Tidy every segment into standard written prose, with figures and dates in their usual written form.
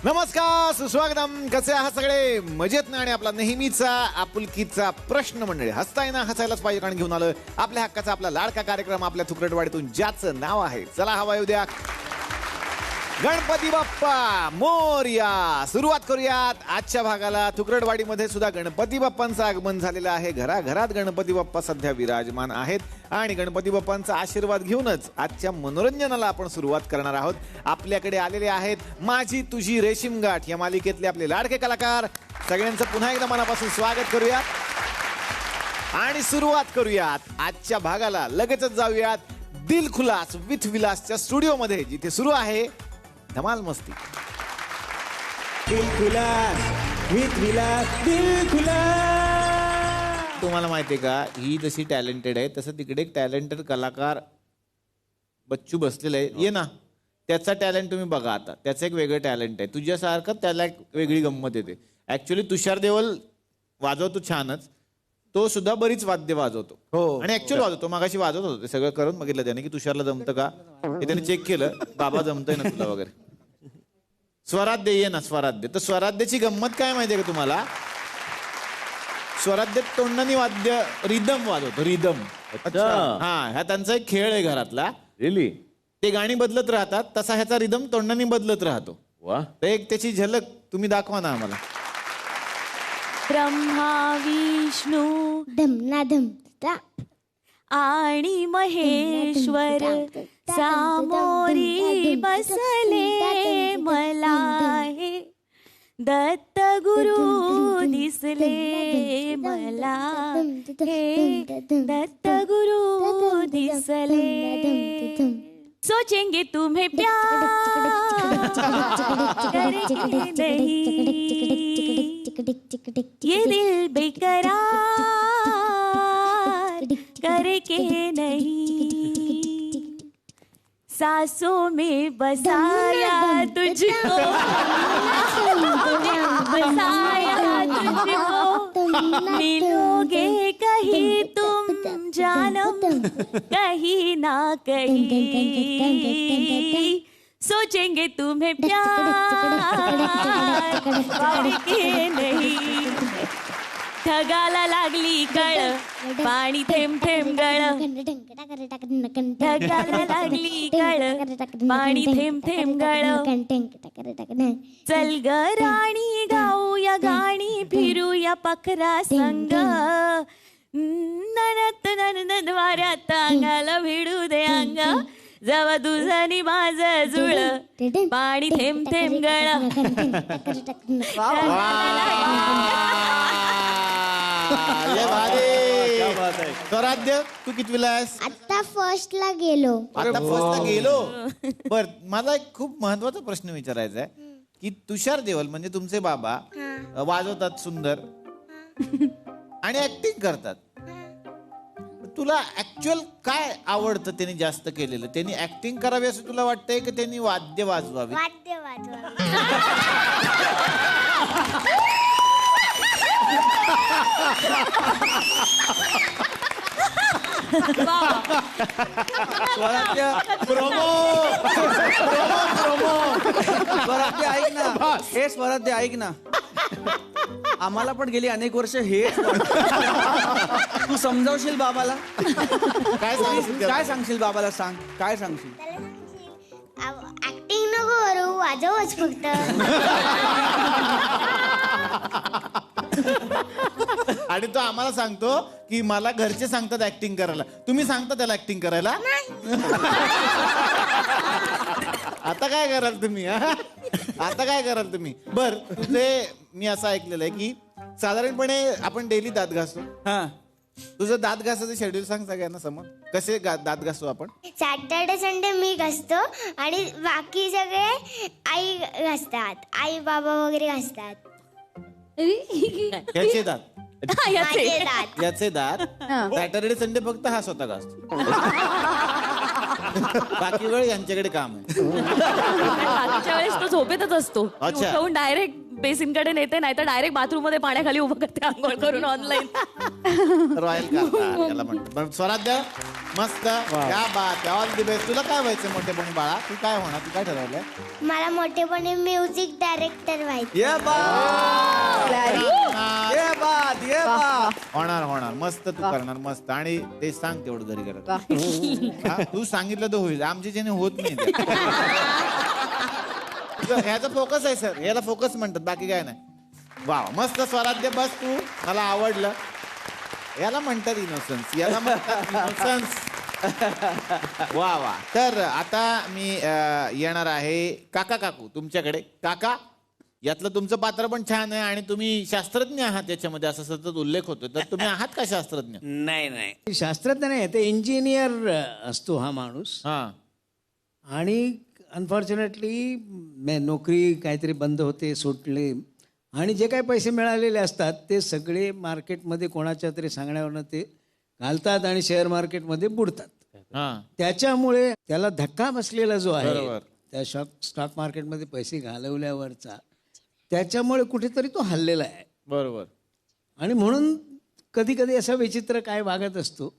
नमस्कार, सुस्वागतम. कसे आहात सगळे? मजेत ना? आणि आपला नेहमीचा आपुलकीचा प्रश्न मंडळी, हसताय ना? हसायलाच पाहिजे, कारण घेऊन आलोय आपल्या हक्काचा आपला लाडका कार्यक्रम आपल्या थुकरटवाडीतून, ज्याचं नाव आहे चला हवा येऊ द्या गणपती बाप्पा मोरया. सुरुवात करूयात आजच्या भागाला. थुकरटवाडीमध्ये सुद्धा गणपती बाप्पांचं आगमन झालेलं आहे. घराघरात गणपती बाप्पा सध्या विराजमान आहेत आणि गणपती बाप्पांचा आशीर्वाद घेऊनच आजच्या मनोरंजनाला आपण सुरुवात करणार आहोत. आपल्याकडे आलेले आहेत माझी तुझी रेशीम गाठ या मालिकेतले आपले लाडके कलाकार. सगळ्यांचं पुन्हा एकदा मनापासून स्वागत करूयात आणि सुरुवात करूयात आजच्या भागाला. लगेचच जाऊयात दिलखुलास विथ विलासच्या स्टुडिओमध्ये, जिथे सुरू आहे धमाल मस्ती. दिलखुलास विथ विलास, दिलखुलास. तुम्हाला माहितीये का, ही जशी टॅलेंटेड आहे तसं तिकडे एक टॅलेंटेड कलाकार बच्चू बसलेला आहे. ये ना, त्याचा टॅलेंट तुम्ही बघा आता. त्याचं एक वेगळं टॅलेंट आहे. तुझ्यासारखं त्याला एक वेगळी गंमत येते. ऍक्च्युली तुषार देवल वाजवतो छानच, तो सुद्धा बरीच वाद्य वाजवतो. हो. आणि ऍक्च्युअली वाजवतो. मागाशी वाजवत होतो, ते सगळं करून बघितलं त्याने की तुषारला जमतं का हे त्याने चेक केलं. बाबा जमतंय ना तुला वगैरे. स्वराध्य ये ना, स्वराध्य. तर स्वराध्याची गंमत काय माहितीये का तुम्हाला? स्वराध्य तोंडानी वाद्य रिदम वाजवतो, रिदम. हा, ह्या त्यांचा एक खेळ आहे घरातला. रिली? ते गाणी बदलत राहतात, तसा ह्याचा रिदम तोंडानी बदलत राहतो. वा. तर एक त्याची झलक तुम्ही दाखवा ना आम्हाला. ब्रह्मा विष्णू धमनाधम आणि महेश्वर सामोरी बसले मला हे दत्त गुरु दिसले मला हे दत्त गुरु दिसले. सोचेंगे तुम्हें प्यार करेंगे नहीं ये दिल बेकरार करे के नहीं. सांसों में बसाया तुझको, बसाया तुझको, मिलोगे कहीं तुम जानम कहीं ना कहीं. सोचेंगे तुम्हें प्यार करके नहीं. ढगाला लागली कळ पाणी थेंब थेंब गळ, ढगाला लागली कळ पाणी थेंब थेंब गळ. चल ग राणी गाऊया गाणी, फिरूया पखरा संग, ननत ननद वाऱ्यात अंगाला भिडू दे अंग. जवा तुझनी माझ जुळ पाणी थेंब थेंब गळ. स्वराध्य, तू कितवीला आहेस? आता फर्स्टला गेलो. आता फर्स्टला गेलो. बर, मला एक खूप महत्वाचा प्रश्न विचारायचा आहे की तुषार देवल म्हणजे तुमचे बाबा वाजवतात सुंदर आणि ऍक्टिंग करतात. तुला ऍक्च्युअल काय आवडतं त्यांनी जास्त केलेलं? त्यांनी ऍक्टिंग करावी असं तुला वाटतंय की त्यांनी वाद्य वाजवावी? वाद्य वाजवा. स्वराध्य स्वराध्य ऐक ना, हे स्वराध्य ऐक ना. आम्हाला पण गेली अनेक वर्ष हे तू समजावशील बाबाला? काय सांगशील बाबाला? सांग, काय सांगशील? ऍक्टिंग नको करू, वाजवच फक्त. आणि तो आम्हाला सांगतो की मला घरचे सांगतात ऍक्टिंग करायला, तुम्ही सांगता त्याला ऍक्टिंग करायला? आता काय कराल तुम्ही? आता काय कराल तुम्ही? बर, तुझे मी असं ऐकलेलं आहे की साधारणपणे आपण डेली दात घासतो. हा, तुझं दात घासाचं शेड्यूल सांग सगळ्यांना समोर. कसे दात घासतो आपण? सॅटर्डे संडे मी घासतो आणि बाकी सगळे आई घासतात. आई बाबा वगैरे घासतात. याचे दात, माझे दात. याचे दात सॅटर्डे संडे फक्त हा स्वतः घासतो. बाकी वेळ यांच्याकडे काम आहे. बाकीच्या वेळेस तो झोपेतच असतो. अच्छा. उठवून डायरेक्ट बेसिनकडे नेते, नाही तर डायरेक्ट बाथरूम मध्ये पाण्याखाली उभं करते आंघोळ करून ऑनलाईन. रॉयल का याला म्हणतो. स्वराध्य, मस्त क्या बात ऑल दी बेस्ट. तुला काय व्हायचं मोठेपणी बाळा? तू काय होणार? तू काय ठरवलंय? मला मोठेपणे म्युझिक डायरेक्टर व्हायचं. ये बात ये बात ये बात. होणार होणार मस्त तू करणार मस्त. आणि ते सांग तेवढं घरी करत. हा, तू सांगितलं तर होईल. आमच्या ज्याने होत नाही ते. ह्याचा फोकस आहे सर. ह्याला फोकस म्हणतात, बाकी काय नाही. वा मस्त स्वराज्य. बस तू, मला आवडलं. याला म्हणतात इनोसन्स. याला म्हणतात इनोसन्स. वा वा. तर आता मी येणार आहे काका काकू तुमच्याकडे. काका, यातलं तुमचं पात्र पण छान आहे आणि तुम्ही शास्त्रज्ञ आहात याच्यामध्ये, असं सतत उल्लेख होतो. तर तुम्ही आहात का शास्त्रज्ञ? नाही शास्त्रज्ञ नाही, ते इंजिनियर असतो हा माणूस. हा. आणि अनफॉर्च्युनेटली नोकरी काहीतरी बंद होते, सुटले, आणि जे काही पैसे मिळालेले असतात ते सगळे मार्केटमध्ये कोणाच्या तरी सांगण्यावरनं ते घालतात आणि शेअर मार्केटमध्ये बुडतात. हा. त्याच्यामुळे त्याला धक्का बसलेला जो आहे बरोबर. त्या स्टॉक मार्केटमध्ये पैसे घालवल्यावरचा, त्याच्यामुळे कुठेतरी तो हल्लेला आहे. बरोबर. आणि म्हणून कधी कधी असा विचित्र काय वागत असतो.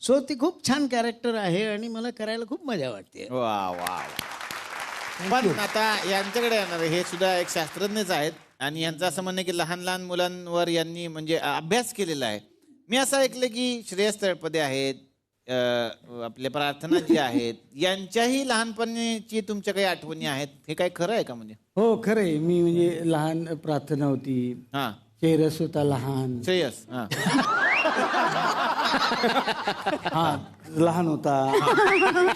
सो ती खूप छान कॅरेक्टर आहे आणि मला करायला खूप मजा वाटते. वा वा. पण आता यांच्याकडे येणार आहे, हे सुद्धा एक शास्त्रज्ञच आहेत आणि यांचं असं म्हणणं आहे की लहान लहान मुलांवर यांनी म्हणजे अभ्यास केलेला आहे. मी असं ऐकलं की श्रेयस तळपदे आहेत, आपल्या प्रार्थना जी आहेत, यांच्याही लहानपणीची तुमच्या काही आठवणी आहेत. हे काय खरं आहे का? म्हणजे हो खरंय. मी म्हणजे लहान प्रार्थना होती, हा. चेरस होता लहान. श्रेयस. हा. हा लहान होता.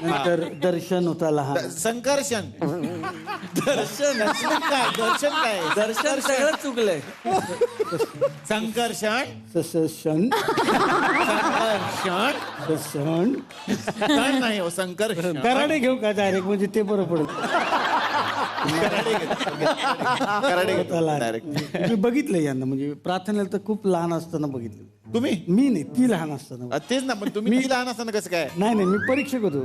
नंतर दर्शन होता लहान. संकर्षण. दर्शन काय? दर्शन काय? दर्शन सगळं चुकलंय. संकर्षण. ससन संकर्षण. ससन काय नाही हो, संकर्षण. कराडे घेऊ का डायरेक्ट, म्हणजे ते बरं पडत. कराडे घेतो डायरेक्ट. मी बघितलं यांना, म्हणजे प्रार्थनेला तर खूप लहान असताना बघितलं. तुम्ही? मी नाही, ती लहान असताना. तेच ना, पण तुम्ही किती लहान असताना कसं काय? नाही नाही, मी परीक्षक होतो.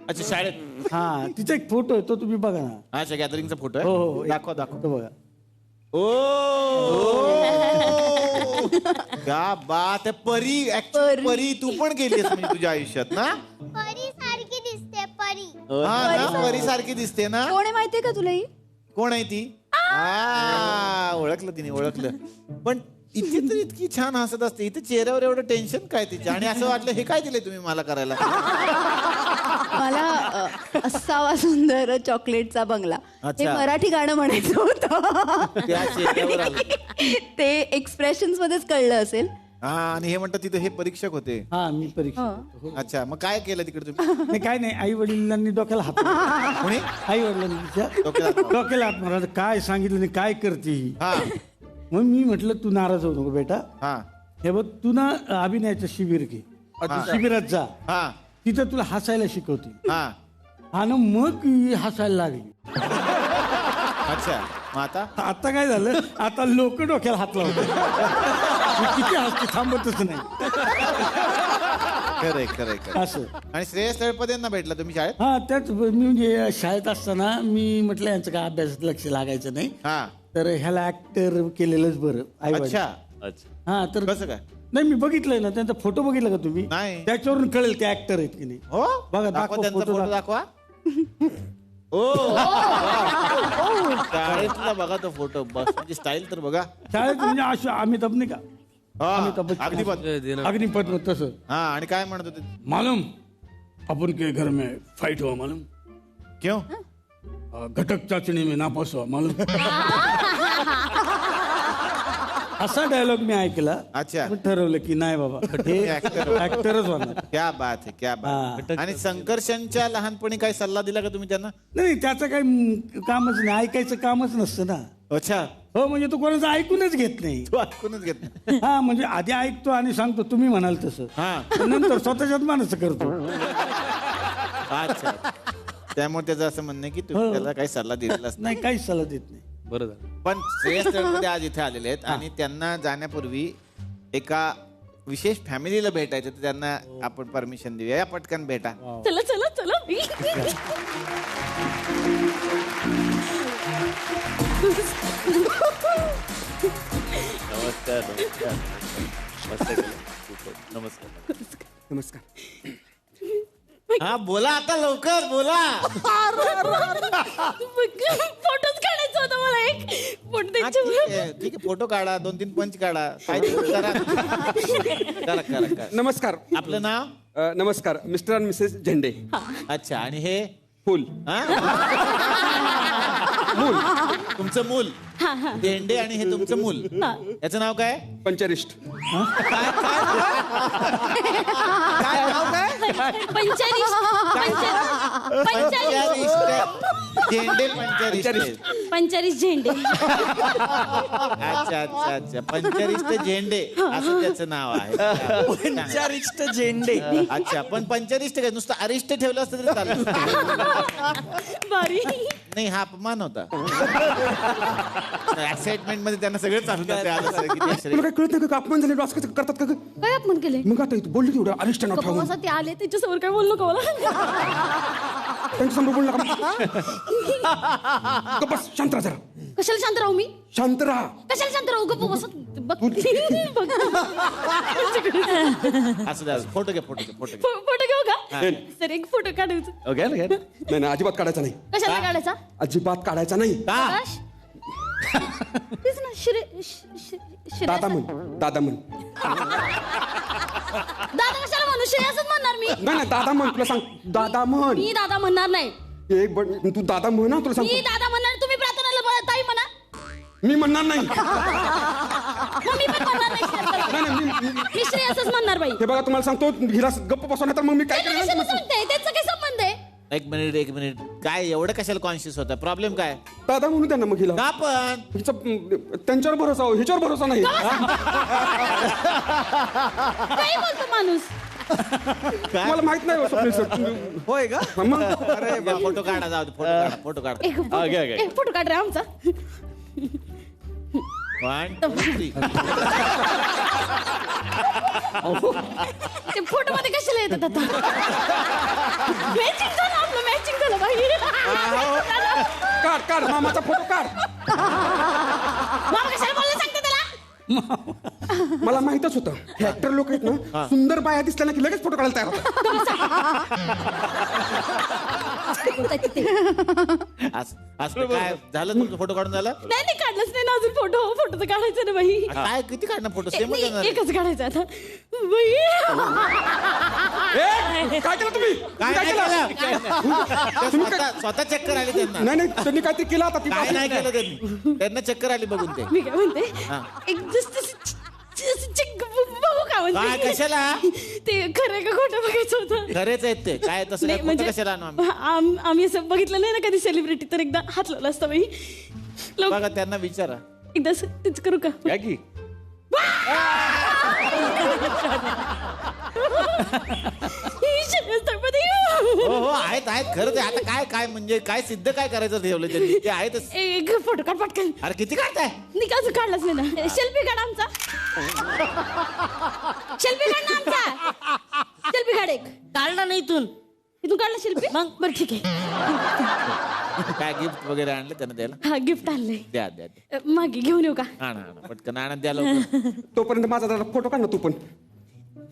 अच्छा, शाळेत. हा, तिचा एक फोटो आहे, तो तुम्ही बघा ना. अच्छा, गॅदरिंगचा फोटो हो आहे. हो, दाखवा दाखवा. तो बघा. ओ क्या बात आहे. परी. ऍक्च्युली परी तू पण गेलीस म्हणजे तुझ्या आयुष्यात ना? परी सारखी दिसते परी. हा ना, परी सारखी दिसते ना? कोण आहे माहितीये का तुला ही? कोण आहे ती? ओळखलं तिने, ओळखलं. पण इथे तर इतकी छान हसत असते, इथे चेहऱ्यावर एवढं टेन्शन काय तिच्या? आणि असं वाटलं हे काय दिलंय तुम्ही मला करायला? मला असावा सुंदर चॉकलेटचा बंगला, हे अच्छा. मराठी गाणं म्हणायचं होतं. त्या चेहऱ्यावर आलं. ते एक्सप्रेशन्स मध्येच कळलं असेल. हा. आणि हे म्हणतात तिथे हे परीक्षक होते. हा, मी परीक्षक होतो. अच्छा, मग काय केलं तिकडे तुम्ही? नाही काय नाही, आई वडिलांनी डोक्याला हात मारला. कोणी? आई वडिलांनी तिच्या डोक्याला हात मारला. काय सांगितलं नाही, काय करते ही? हा. मग मी म्हटलं तू नाराज होऊ नको बेटा, हा. हे बघ तू ना अभिनयाचं शिबिर घे, शिबिरात जा, हा. तिथं तुला हसायला शिकवतील. हा. आणि मग ही हसायला लागली. अच्छा, मग आता? आता काय झालं, आता लोक डोक्याला हात लावतात. किती हसते, थांबतच नाही. खरंय खरंय खरंय. असं. आणि श्रेयस तळपदेंना भेटला तुम्ही शाळेत? हा, त्याच मी म्हणजे शाळेत असताना मी म्हटलं यांचं काय अभ्यासात लक्ष लागायचं नाही, हा. तर ह्याला ऍक्टर केलेलंच बरं. आई अच्छा. हा, तर कसं काय? नाही, मी बघितलंय ना, त्यांचा फोटो बघितला का तुम्ही? नाही. त्याच्यावरून कळेल ते ऍक्टर आहेत की नाही. हो, बघा, दाखवा दाखवा, त्यांचा फोटो फोटो दाखवा. ओ शाळेतला बघा तो फोटो. बस म्हणजे स्टाईल तर बघा. शाळेत म्हणजे अशा अमिताभ नाही का, हा, अमिताभ बच्चन. अग्निपथ. अग्निपथ तसं. हा. आणि काय म्हणत होते? मालूम अपन के घर में फाइट हुआ मालूम, क्यों? घटक चाचणी में नापास हुआ मालूम. असा डायलॉग मी ऐकला. अच्छा. मग ठरवलं की नाही बाबा, हे ऍक्टरच होणार. क्या बात आहे, क्या बात आहे. आणि संकर्षणच्या लहानपणी काही सल्ला दिला का तुम्ही त्यांना? नाही, त्याचं काही कामच नाही, ऐकायचं कामच नसतं ना. अच्छा. हो, म्हणजे तो कोणाचं ऐकूनच घेत नाही. तू ऐकूनच घेत नाही. हा, म्हणजे आधी ऐकतो आणि सांगतो तुम्ही म्हणाल तसं, हा. पण नंतर स्वतःच्याच माणसं करतो. अच्छा. त्यामुळे त्याचं असं म्हणणं आहे की तुम्ही त्याला काही सल्ला दिलेलाच नाही. नाही, काहीच सल्ला देत नाही. बरं झालं. पण श्रेयस तळपदे आज इथे आलेले आहेत आणि त्यांना जाण्यापूर्वी एका विशेष फॅमिलीला भेटायचं, तर त्यांना आपण परमिशन देऊया. या पटकन भेटा. चला चला चला. नमस्कार. नमस्कार. नमस्कार. हा बोला आता लवकर बोला. फोटोच काढायचा होता मला एक फोटो हा, त्यांच्यावर. ठीक आहे फोटो काढा 2-3 पंच काढा काय ते करा. करा. नमस्कार. आपलं नाव? नमस्कार मिस्टर अँड मिसेस झेंडे. अच्छा आणि हे फुल. हा? तुमचं मूल झेंडे आणि हे तुमचं मूल याचं नाव काय? पंचरिष्ट. काय नाव काय? झेंडे पंचरिष्ट. पंचरीस झेंडे. अच्छा पंचरिष्ट झेंडे असं त्याचं नाव आहे. पंचरिष्ट झेंडे. अच्छा पण पंचरिष्ट काय नुसतं अरिष्ट ठेवलं असतं तरी चालेल. भारी. नाही हा अपमान होता. एक्साइटमेंट मध्ये त्यांना सगळं चालू तुला काय कळत नाही का अपमान झाले असं कसं करतात का ग? काय अपमान केले? मग आता इथं बोलली तेवढं अरिष्ट नाव ठेवून असं ते आले त्याच्यासमोर काय बोललो का मला? त्यांच्यासमोर बोलला का? बस शांत राहा जरा. कशाला शांत राहू मी? शांत राहा. कशाला शांत राहू? गप्प बसत बघ. असं द्या फोटो घ्या फोटो फोटो घेऊ का सर? एक फोटो काढायचा. नाही अजिबात काढायचा नाही. कशाला काढायचा? अजिबात काढायचा नाही. आकाश? तेच ना दादा म्हण. दादा म्हण. दादा कशाला म्हणू? श्रेयसच म्हणणार मी. नाही दादा म्हण. तुला सांग दादा म्हण. मी दादा म्हणणार नाही. तू दादा म्हण ना. तुला सांग मी दादा म्हणणार. तुम्ही प्रार्थनाला ताई म्हणा. मी म्हणणार नाही. मग मी पण म्हणणार नाही. मी श्रेयसच म्हणणार बाई. हे बघा तुम्हाला सांगतो हिला गप्प बसवणार तर मग मी काय कशाला करेन? सांगताय? त्यांचा काय संबंध आहे? एक मिनिट काय एवढं कशाला कॉन्शियस होता? प्रॉब्लेम काय? दादा म्हणू त्यांना मग हिला. का पण त्यांच्यावर भरोसा हो, ह्याच्यावर भरोसा नाही. काही बोलतो माणूस. मला माहित नाही हो, स्वप्नील सर. होय का? मग फोटो काढा जाऊ फोटो काढा. एक फोटो काढ रे आमचा. 1 2 3 ते फोटो मध्ये कशाला येतात आता? मॅचिंग झालं आपलं. मॅचिंग झालं बाई. काढ काढ मामाचा फोटो काढ. मामा कशाला बोलला सांगते त्याला? मला माहितच होतं ऍक्टर लोक आहेत ना सुंदर बाया दिसल्या ना की लगेच फोटो काढायला तयार होतात. असं काय झालं? तुमचं फोटो काढून झालं? नाही काढलंच नाही ना अजून. फोटो तर काढायचं ना बाई. काय किती काढणार फोटो? सेम नाही, एकच काढायचा आता बाई. काय केलं तुम्ही? काय काय नाही केलं? केलं? स्वतः चक्कर आली त्यांना. नाही त्यांनी काहीतरी केलं आता. ती काय नाही केलं त्यांनी. त्यांना चक्कर आली बघून ते. मी काय म्हणते एक जस्ट बघू का काय म्हणते. कशाला? ते खरं का खोटं बघायचं होतं. खरेच आहेत ते. काय तसं नाही, काय म्हणजे खोटं कशाला आणू आम्ही? आम्ही असं बघितलं नाही ना कधी सेलिब्रिटी. तर एकदा हात लावला असता बाई. बघा त्यांना विचारा. एकदा तेच करू का? की हो आहेत खरंच आहे. आता काय म्हणजे काय सिद्ध काय करायचं ठेवलं त्यांनी? ते आहेतच. एक फोटो काढ पटकन. अरे किती काढताय? निकाल काढलाच नाही ना. सेल्फी काढ आमचा. सेल्फी काढ ना आमचा. सेल्फी काढ. एक काढला नाही इथून काढला सेल्फी. मग बरं ठीक आहे. काय गिफ्ट वगैरे आणलं त्यांना द्यायला? हा गिफ्ट आणलंय. द्या मागे घेऊन येऊ का? हा पटकन आणत द्या लवकर. तोपर्यंत माझा जरा फोटो काढ ना तू पण.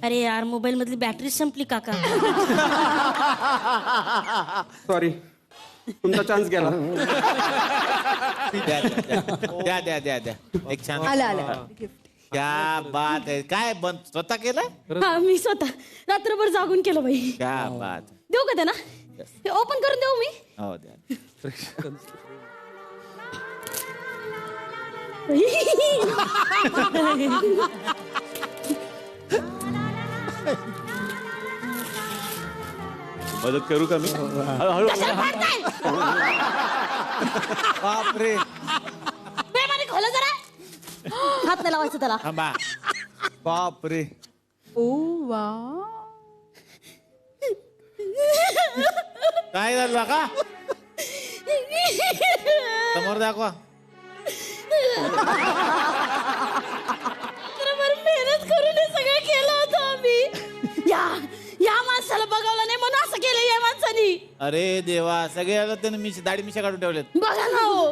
अरे यार मोबाईल मधली बॅटरी संपली काका. सॉरी तुमचा चान्स गेला. द्या एक छान. आलं क्या बात आहे. काय बंद स्वतः केलं? हा मी स्वतः रात्रभर जागून केलं बाई. क्या बात. देऊ का त्यांना? ओपन करून देऊ मी? हो द्या. मदत करू का मी? बापरे. प्रेमाने खोला जरा. हात नाही लावायचं त्याला. थांबा. बापरे. ओ वा. काय झालं का? समोर दाखवा. मेहनत करून हे सगळं केलं होतं आम्ही. या माणसाला बघावलं नाही म्हणून असं केलं या माणसानी. अरे देवा सगळ्याला त्यानं दाढी मिशा काढून ठेवलेत. बघा ना हो.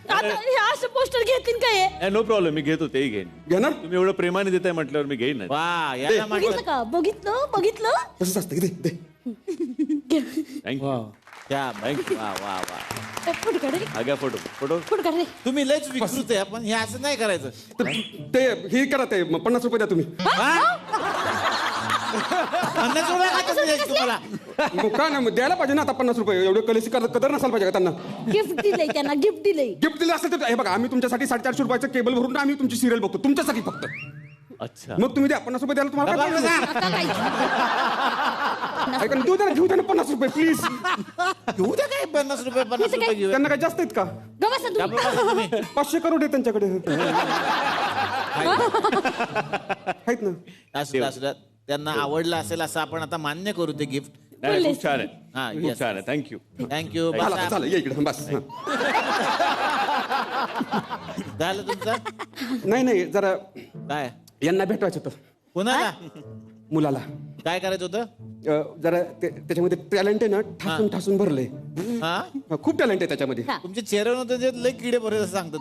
आता हे असे पोस्टर घेतील काय? No problem. मी घेतो तेही घेईन. घेणार? तुम्ही एवढं प्रेमाने देताय म्हटल्यावर मी घेईन. वा याला बघितलं का? बघितलं तसंच असतं. दे थँक्यू क्या थँक्यू वा वा वा फोटो काढ रे. हा घ्या फोटो फोटो फोटो काढ रे. तुम्ही लयच विकृत आहे आपण हे असं नाही करायचं. ते हे करा ते 50 रुपये द्या तुम्ही. 50 रुपये का तुम्ही द्यायचे तुम्हाला? मग काय नाही मग द्यायला पाहिजे ना आता 50 रुपये. एवढे कलेशी कदर नसायला पाहिजे का त्यांना. गिफ्ट दिलंय त्यांना, गिफ्ट दिलंय. गिफ्ट दिलं असेल तर हे बघा आम्ही तुमच्यासाठी 450 रुपयाचं केबल भरून आम्ही तुमची सिरियल बघतो तुमच्यासाठी फक्त. अच्छा मग तुम्ही द्या 50 रुपये द्यायला तुम्हाला काय problem आहे? आता काय ऐका ना, घेऊ द्या ना 50 रुपये प्लीज. घेऊ द्या काय 50 रुपये 50 रुपये घेऊ. त्यांना काय जास्त आहेत का? गवसा त्या प्रमाणात तुम्ही 500 करोड आहे त्यांच्याकडे. आहेत ना. असू द्या, असू द्या. त्यांना आवडलं असेल असं आपण आता मान्य करू ते गिफ्ट. नाही, खूप छान आहे हा, खूप yes. छान आहे थँक्यू. थँक्यू. झालं झालं ये इकडे बस. हं. झालं तुमचं नाही नाही जरा काय यांना भेटवायचं होतं कोणाला मुलाला. काय करायचं होतं? जरा त्याच्यामध्ये टॅलेंट आहे ना ठासून ठासून भरलंय. हा खूप टॅलेंट आहे त्याच्यामध्ये. तुमचे चेहऱ्यावर होतं ते लय किडे भरले असं सांगतात.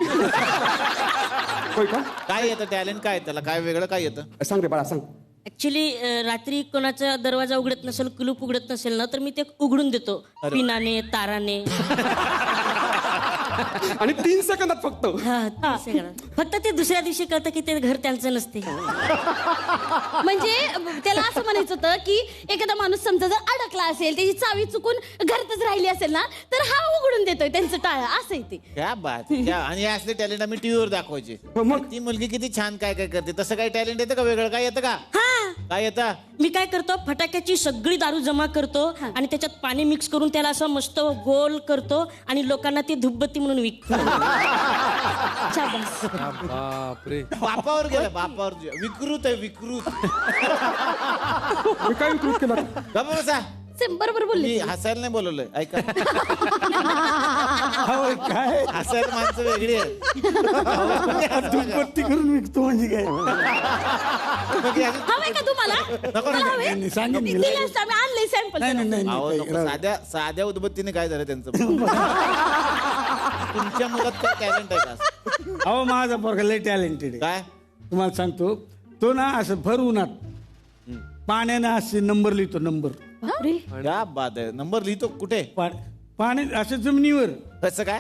होय का? काय येतं टॅलेंट काय त्याला काय वेगळं काय येतं? सांग रे बाळा सांग. ऍक्च्युली रात्री कोणाचा दरवाजा उघडत नसेल, कुलूप उघडत नसेल ना, तर मी ते उघडून देतो पिनाने, ताराने. आणि 3 सेकंदात फक्त. हा, 30 सेकंदात. फक्त ते दुसऱ्या दिवशी कळतं की ते घर त्यांचं नसते. म्हणजे त्याला असं म्हणायचं होतं की एखादा माणूस समजा जर अडकला असेल, त्याची चावी चुकून घरातच राहिली असेल ना, तर हा उघडून देतोय त्यांचं टाळं. असं आहे ते. क्या बात क्या. आणि हे असले टॅलेंट आम्ही टीव्हीवर दाखवायचे. मग ती मुलगी किती छान काय काय करते. तसं काही टॅलेंट येतं का वेगळं काय येतं का? हा, काय येतं? मी काय करतो, फटाक्याची सगळी दारू जमा करतो आणि त्याच्यात पाणी मिक्स करून त्याला असं मस्त गोल करतो आणि लोकांना ती धुपबत्ती म्हणून विकतो. शाबास. बापावर गेलं बापावर. विकृत आहे विकृत. मी काय विकृत केलं? का बसा बरोबर बोलले. मी हसायला नाही बोलवलंय ऐका. काय हसायला माणसं वेगळी आहेत. दुपत्ती करून विकतो म्हणजे काय? हवंय का तुम्हाला? तुम्हाला हवंय? नाही, सांगेन मी. दिलं असतं, आम्ही आणलंय सॅम्पल. नाही नाही नाही, अहो, नाही नको. काही. साध्या साध्या उदबत्तीने काय झालं त्यांचं? तुमच्या मुलात काय टॅलेंट आहे का? अहो माझा पोरगा लय टॅलेंटेड आहे. काय तुम्हाला सांगतो तो ना असं भर उन्हात पाण्यानं असे नंबर लिहितो. नंबर क्या बात आहे. नंबर लिहितो कुठे? पाणी असं जमिनीवर. कसं काय?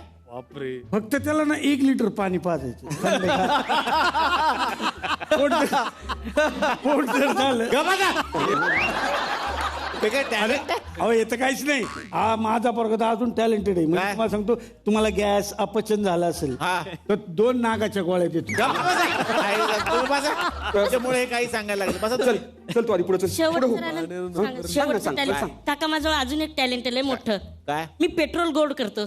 फक्त त्याला ना 1 लिटर पाणी पाजायचं. पोट जर झालं. ते काय टॅलेंट आहे? अहो येतं काहीच नाही. हा माझा पोरगा तर अजून टॅलेंटेड आहे. म्हणजे काय? तुम्हाला सांगतो, तुम्हाला गॅस अपचन झालं असेल हा. तर 2 नागाच्या गोळ्या देतो. त्याच्यामुळे हे काही सांगायला लागलं. बसा चल चल तू आधी पुढे चल. पुढे हो. शेवटचं टॅलेंट. काका माझं अजून एक टॅलेंट आहे मोठं. काय मी पेट्रोल गोड करतो.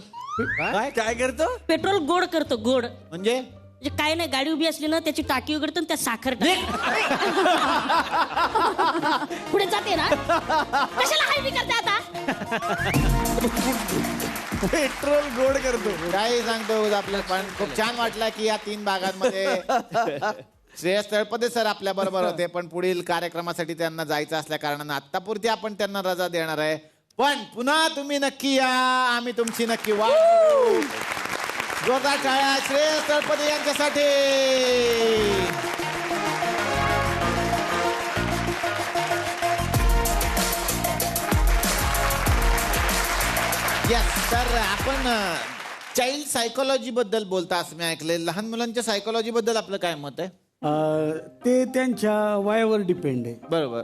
काय काय करतो? पेट्रोल गोड करतो. गोड म्हणजे म्हणजे काय नाही, गाडी उभी असली ना त्याची टाकी उघडतो आणि त्यात साखर टाकतो. पुढे जाते ना. कशाला हाय बी करते आता? पेट्रोल गोड करतो. काय सांगतो आपल्याला. पण खूप छान वाटलं की या 3 भागांमध्ये श्रेयस तळपदे सर आपल्या बरोबर होते. पण पुढील कार्यक्रमासाठी त्यांना जायचं असल्या कारणानं आत्तापुरती आपण त्यांना रजा देणार आहे. पण पुन्हा तुम्ही नक्की या. आम्ही तुमची नक्की वाट. जोरदार टाळ्या श्रेयस तळपदे यांच्यासाठी. येस तर आपण चाइल्ड सायकोलॉजी बद्दल बोलता असं मी ऐकलंय. लहान मुलांच्या सायकोलॉजी बद्दल आपलं काय मत आहे? ते त्यांच्या वयावर डिपेंड आहे. बरोबर.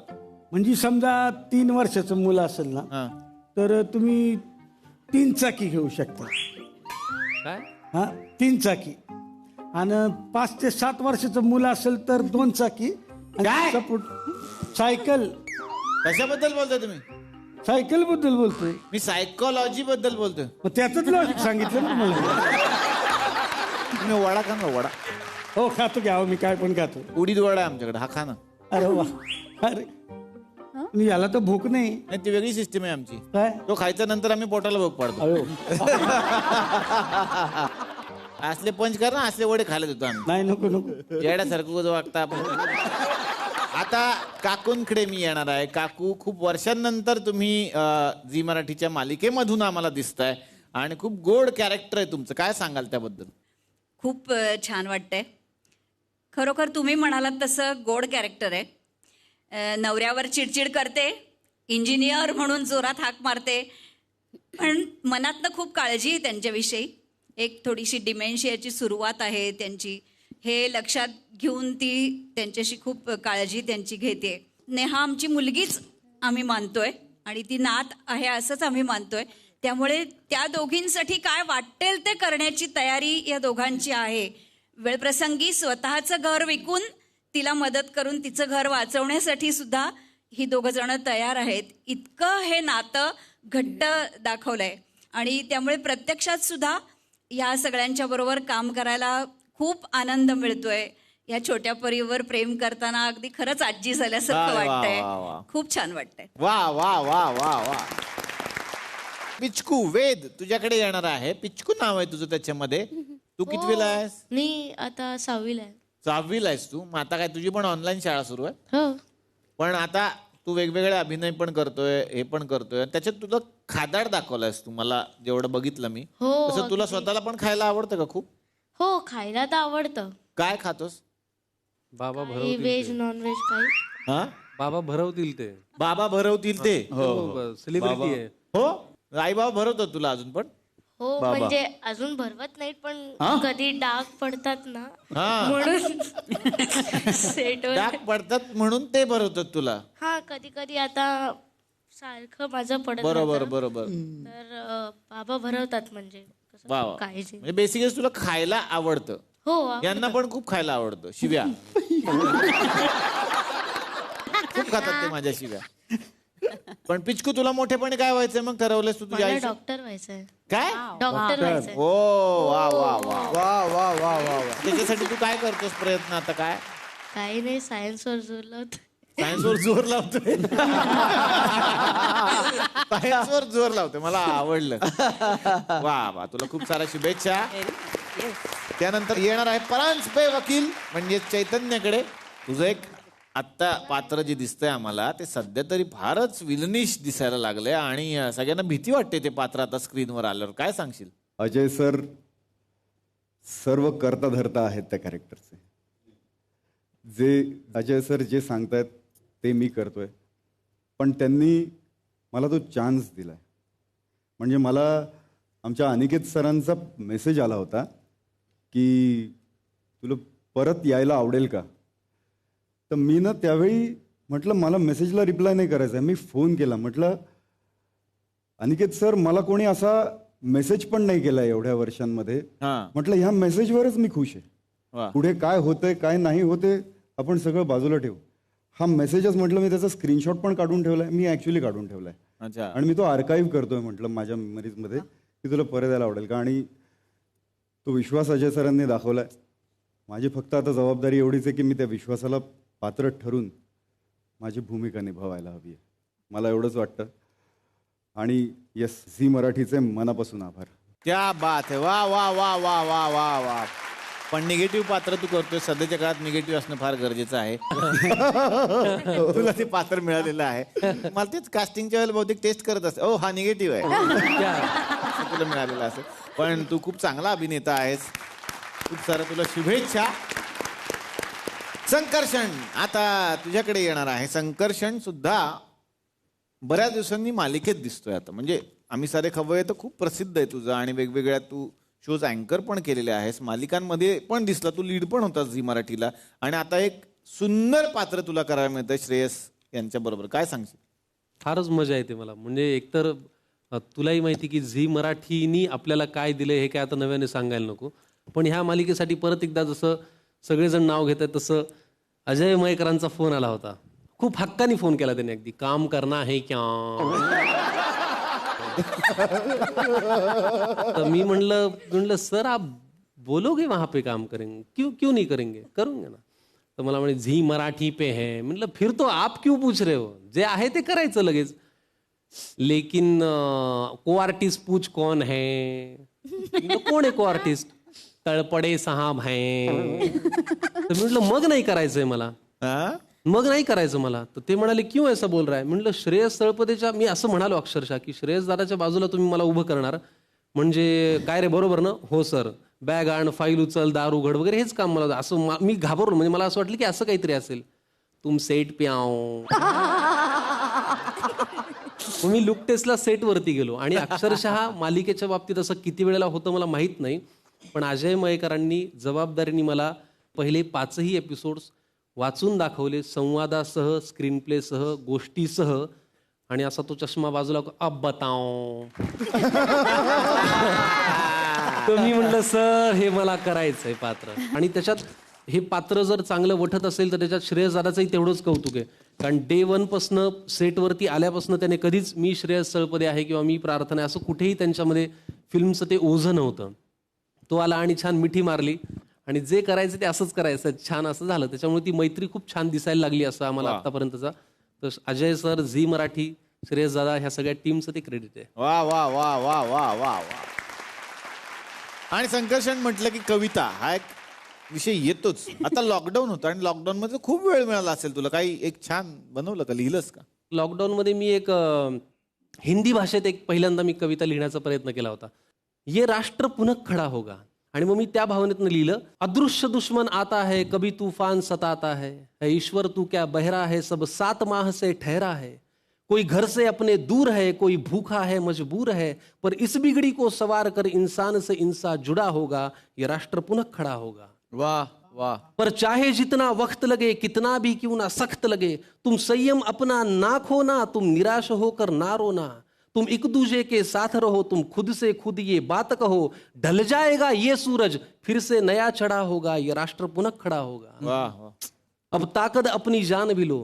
म्हणजे समजा 3 वर्षाचं मुलं असेल ना, हा. तर तुम्ही 3 चाकी घेऊ शकता. काय? हा 3 चाकी. आणि 5 ते 7 वर्षाचं मुलं असेल तर 2 चाकी. काय? सायकल. कशाबद्दल बोलताय तुम्ही? सायकल बद्दल बोलतोय. मी सायकोलॉजी बद्दल बोलतोय. मग त्याच लॉजिक सांगितलं ना तुम्हाला. तुम्ही वडा खा ना वडा. हो खातो की. अहो मी काय पण खातो. उडीद वडा आहे आमच्याकडे. हा खा ना. अरे वा. अरे आणि याला तर भूक नाही. नाही ती वेगळी सिस्टीम आहे आमची. काय? तो खायच्या नंतर आम्ही पोटाला भूक पाडतो. अयो असले पंच कर ना. असले वडे खायला देतो आम्ही. नाही नको नको. येड्यासारखं वागता आपण. आता काकूंकडे मी येणार आहे. काकू खूप वर्षांनंतर तुम्ही झी मराठीच्या मालिकेमधून आम्हाला दिसताय आणि खूप गोड कॅरेक्टर आहे तुमचं. काय सांगाल त्याबद्दल? खूप छान वाटतंय. खरोखर तुम्ही म्हणालात तसं गोड कॅरेक्टर आहे. नवऱ्यावर चिडचिड करते इंजिनियर म्हणून जोरात हाक मारते, पण मनातनं खूप काळजी आहे त्यांच्याविषयी. एक थोडीशी डिमेन्शियाची सुरुवात आहे त्यांची, हे लक्षात घेऊन ती त्यांच्याशी खूप काळजी त्यांची घेते. नेहा आमची मुलगीच आम्ही मानतोय आणि ती नात आहे असंच आम्ही मानतोय. त्यामुळे त्या दोघींसाठी काय वाटेल ते करण्याची तयारी या दोघांची आहे. वेळप्रसंगी स्वतःचं घर विकून तिला मदत करून तिचं घर वाचवण्यासाठी सुद्धा ही दोघं जण तयार आहेत. इतकं हे नातं घट्ट दाखवलंय आणि त्यामुळे प्रत्यक्षात सुद्धा या सगळ्यांच्या बरोबर काम करायला खूप आनंद मिळतोय. या छोट्या परीवर प्रेम करताना अगदी खरंच आजी झाल्यासारखं वा, वा, वाटतंय. वा, वा. खूप छान वाटतंय. वा वा वा वा वा. पिचकू वेद तुझ्याकडे येणार आहे. पिचकू नाव आहे तुझं त्याच्यामध्ये. तू कितवीला आहेस? मी आता 6वीला आहे. 6वीला आहेस तू. मग आता काय तुझी पण ऑनलाईन शाळा सुरू आहे? हो. पण आता तू वेगवेगळे अभिनय पण करतोय, हे पण करतोय. त्याच्यात तुझं खादाड दाखवलायस तू, मला जेवढं बघितलं मी. हो, तसं तुला स्वतःला पण खायला आवडतं का खूप? हो, खायला तर आवडतं. काय खातोस? बाबा काही भरवतील व्हेज ते. नॉन व्हेज काही. हा, बाबा भरवतील ते. बाबा भरवतील ते. सेलिब्रिटी आहे. हो, आई बाबा भरवतो तुला अजून पण? हो, बाबा. म्हणजे अजून भरवत नाहीत पण कधी डाग पडतात ना हा. म्हणून सेटवर. डाग पडतात म्हणून ते भरवतात तुला. हा, कधी कधी आता सारखं माझं पडत बरोबर राहतं. बरोबर. तर बाबा भरवतात म्हणजे कसं वा वा. काळजी. म्हणजे बेसिकली तुला खायला आवडतं. हो, यांना पण खूप खायला आवडतं शिव्या. खूप खातात ते माझ्या शिव्या. पण पिचकू तुला मोठेपणी काय व्हायचंय मग ठरवलंस तू तुझ्या मला आयुष्यात? डॉक्टर व्हायचंय. काय? डॉक्टर व्हायचंय. ओ वा वा वा वा वा वा वा वा. त्याच्यासाठी तू काय करतोस प्रयत्न आता? काय काही नाही, सायन्सवर जोरलं होतं. सायन्सवर जोर लावतोय. सायन्सवर जोर लावतोय, मला आवडलं. वा वा, तुला खूप साऱ्या शुभेच्छा. त्यानंतर येणार आहे परांजपे वकील म्हणजे चैतन्यकडे. तुझं एक आत्ता पात्र जे दिसतंय आम्हाला ते सध्या तरी फारच विलनिश दिसायला लागलंय आणि सगळ्यांना भीती वाटते ते पात्र आता स्क्रीनवर आल्यावर. काय सांगशील? अजय सर सर्व करता धरता आहेत त्या कॅरेक्टरचे. जे अजय सर जे सांगतायत ते मी करतोय, पण त्यांनी मला तो चान्स दिलाय. म्हणजे मला आमच्या अनिकेत सरांचा मेसेज आला होता की तुला परत यायला आवडेल का. तर मी ना त्यावेळी म्हटलं मला मेसेजला रिप्लाय नाही करायचा आहे. मी फोन केला, म्हटलं अनिकेत सर मला कोणी असा मेसेज पण नाही केला एवढ्या वर्षांमध्ये. म्हटलं ह्या मेसेजवरच मी खुश आहे. पुढे काय होतंय काय नाही होते आपण सगळं बाजूला ठेवू. हा मेसेजच म्हटलं मी त्याचा स्क्रीनशॉट पण काढून ठेवलाय. मी ऍक्च्युली काढून ठेवलाय आणि मी तो आर्काईव्ह करतोय म्हटलं माझ्या मेमरीजमध्ये की तुला परत यायला आवडेल का. आणि तो विश्वास अजय सरांनी दाखवलाय. माझी फक्त आता जबाबदारी एवढीच आहे की मी त्या विश्वासाला पात्र ठरून माझी भूमिका निभावायला हवी आहे. मला एवढंच वाटतं. आणि यस, झी मराठीचे मनापासून आभार. क्या बात आहे. वा वा वा वा वा वा वा. पण निगेटिव्ह पात्र तू करतोय. सध्याच्या काळात निगेटिव्ह असणं फार गरजेचं आहे. तुला ते पात्र मिळालेलं आहे. मला तेच कास्टिंगच्या वेळेला बहुतेक टेस्ट करत असते. ओ हा निगेटिव्ह आहे. तुला मिळालेलं असेल. पण तू खूप चांगला अभिनेता आहेस. खूप सारं तुला शुभेच्छा. संकर्षण आता तुझ्याकडे येणार आहे. संकर्षण सुद्धा बऱ्याच दिवसांनी मालिकेत दिसतोय आता. म्हणजे आम्ही सारे खवय्ये तर खूप प्रसिद्ध आहे तुझं आणि वेगवेगळ्या तू शोज अँकर पण केलेले आहेस. मालिकांमध्ये पण दिसला, तू लीड पण होतास झी मराठीला. आणि आता एक सुंदर पात्र तुला करायला मिळतं श्रेयस यांच्या बरोबर. काय सांगशील? फारच मजा येते मला. म्हणजे एकतर तुलाही माहिती की झी मराठीनी आपल्याला काय दिलंय हे काय आता नव्याने सांगायला नको. पण ह्या मालिकेसाठी परत एकदा जसं सगळेजण नाव घेतात तसं अजय मयेकरांचा फोन आला होता. खूप हक्कानी फोन केला त्याने. अगदी काम करना है क्या. तर मी म्हणलं सर आप बोलोगे वहां पे काम करेंगे, क्यों नहीं करेंगे, करूंगे ना. तर मला म्हणे झी मराठी पे है. म्हणलं फिर तो आप क्यों पूछ रहे हो, जे आहे ते करायचं लगेच. लेकिन को आर्टिस्ट पूछ कौन है. कोण आहे को आर्टिस्ट. तळपडे साहब है. तर म्हटलं मग नाही करायचंय मला. मग नाही करायचं मला. तर ते म्हणाले क्यों ऐसा बोल रहा है. म्हटलं श्रेयस तळपदेच्या, मी असं म्हणालो अक्षरशः की श्रेयस दादाच्या बाजूला तुम्ही मला उभं करणार म्हणजे काय रे, बरोबर ना. हो सर. बॅग आण, फाईल उचल, दार उघड वगैरे हेच काम मला. असं मी घाबरलो. म्हणजे मला असं वाटलं की असं काहीतरी असेल. तुम सेट पे आओ. मग मी लुक टेस्टला सेटवरती गेलो आणि अक्षरशः मालिकेच्या बाबतीत असं किती वेळेला होतं मला माहीत नाही, पण अजय मयेकरांनी जबाबदारीने मला पहिले 5ही एपिसोड्स वाचून दाखवले, संवादासह, स्क्रीन प्लेसह, गोष्टीसह. आणि असा तो चष्मा बाजूला, अब बताओ. तर मी म्हटलं सर हे मला करायचंय पात्र. आणि त्याच्यात हे पात्र जर चांगलं वठत असेल तर त्याच्यात श्रेयस दादाचंही तेवढंच कौतुक आहे. कारण डे 1 पासनं सेटवरती आल्यापासून त्याने कधीच मी श्रेयस सळपदे आहे किंवा मी प्रार्थना आहे असं कुठेही त्यांच्यामध्ये फिल्मचं ते ओझं नव्हतं. तो आला आणि छान मिठी मारली आणि जे करायचं ते असंच करायचं, छान असं झालं. त्याच्यामुळे ती मैत्री खूप छान दिसायला लागली असं आम्हाला आतापर्यंतचा. तर अजय सर, झी मराठी, श्रेयस दादा ह्या सगळ्या टीमचं ते क्रेडिट आहे. वा वा वा वा वा वा वा. आणि संकर्षण म्हटलं की कविता हा एक विषय येतोच. आता लॉकडाऊन होतं आणि लॉकडाऊन मध्ये खूप वेळ मिळाला असेल तुला, काही एक छान बनवलं का, लिहिलंस का? लॉकडाऊनमध्ये मी एक हिंदी भाषेत एक पहिल्यांदा मी कविता लिहिण्याचा प्रयत्न केला होता. ये राष्ट्र पुनः खडा होगा. आणि मग मी त्या भावनेतनं लिहिलं, अदृश्य दुश्मन आता है, कभी तूफान सताता है, ईश्वर तू क्या बहरा है, सब 7 माह से ठहरा है, कोई घर से अपने दूर है, कोई भूखा है, मजबूर है, पर इस बिगड़ी को सवार कर इंसान से इंसान जुड़ा होगा, ये राष्ट्र पुनः खड़ा होगा. वाह वाह. पर चाहे जितना वक्त लगे, कितना भी क्यों ना सख्त लगे, तुम संयम अपना ना खोना, तुम निराश होकर ना रोना, तुम एक दूसरे के साथ रहो, तुम खुद से खुद ये बात कहो, ढल जाएगा ये सूरज, फिर से नया चढ़ा होगा, ये राष्ट्र पुनः खड़ा होगा. वाह वाह. अब ताकत अपनी जान भी लो,